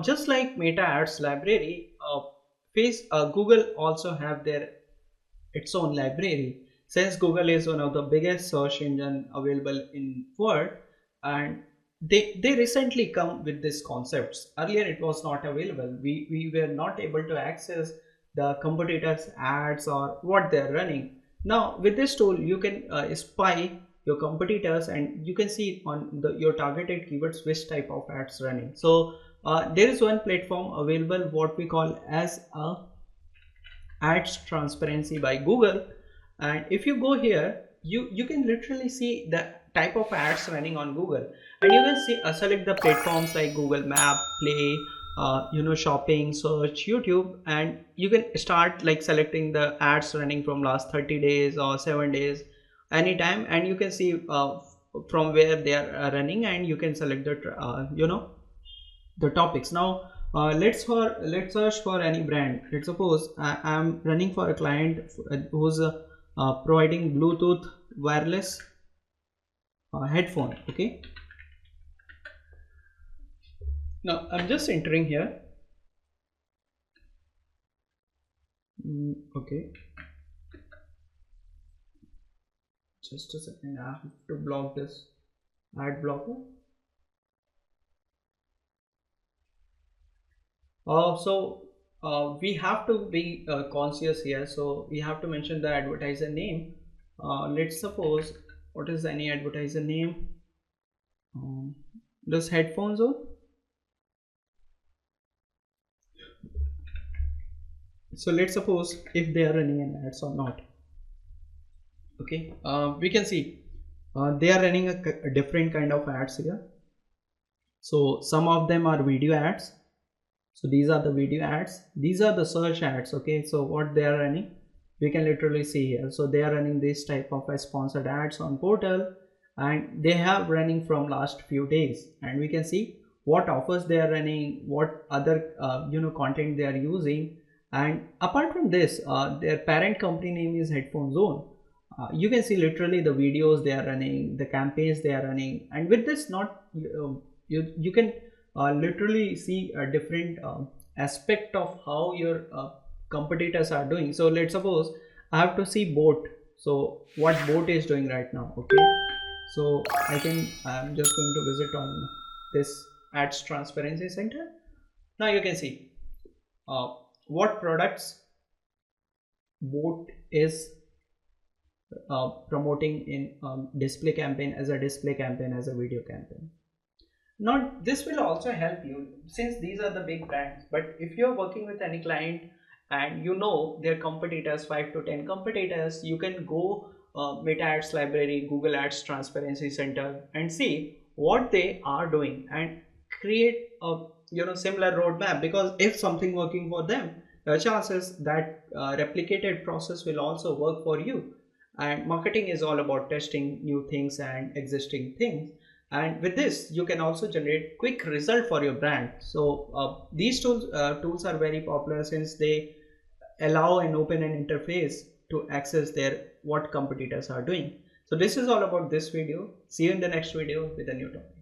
Just like Meta Ads library, Google also have their its own library. Since Google is one of the biggest search engine available in world, and they recently come with these concepts. Earlier it was not available. We were not able to access the competitors ads or what they're running. Now with this tool you can spy your competitors, and you can see on your targeted keywords which type of ads running. So there is one platform available what we call as a ads transparency by Google. And if you go here, you can literally see the type of ads running on Google, and you can see select the platforms like Google Map, Play, shopping, search, YouTube, and you can start like selecting the ads running from last 30 days or 7 days anytime, and you can see from where they are running, and you can select the topics. Now let's search for any brand. Let's suppose I'm running for a client who's providing Bluetooth wireless headphone. Okay, now I'm just entering here. Okay, just a second, I have to block this ad blocker. We have to be conscious here. So we have to mention the advertiser name. Let's suppose, what is any advertiser name? Does headphones on? So let's suppose if they are running an ads or not. Okay, we can see they are running a different kind of ads here. So some of them are video ads. So these are the video ads, these are the search ads. Okay, so what they are running, we can literally see here. So they are running this type of sponsored ads on portal, and they have running from last few days, and we can see what offers they are running, what other content they are using. And apart from this, their parent company name is Headphone Zone. You can see literally the videos they are running, the campaigns they are running, and with this not you can literally see a different aspect of how your competitors are doing. So let's suppose I have to see boat. So what boat is doing right now. Okay, so I'm just going to visit on this ads transparency center. Now you can see what products boat is promoting in display campaign, as a display campaign, as a video campaign. Now this will also help you, since these are the big brands. But if you're working with any client and you know their competitors, 5 to 10 competitors, you can go Meta Ads library, Google Ads transparency center, and see what they are doing, and create a similar roadmap. Because if something working for them, the chances that replicated process will also work for you. And marketing is all about testing new things and existing things, and with this you can also generate quick result for your brand. So these tools are very popular, since they allow an open and interface to access their what competitors are doing. So this is all about this video. See you in the next video with a new topic.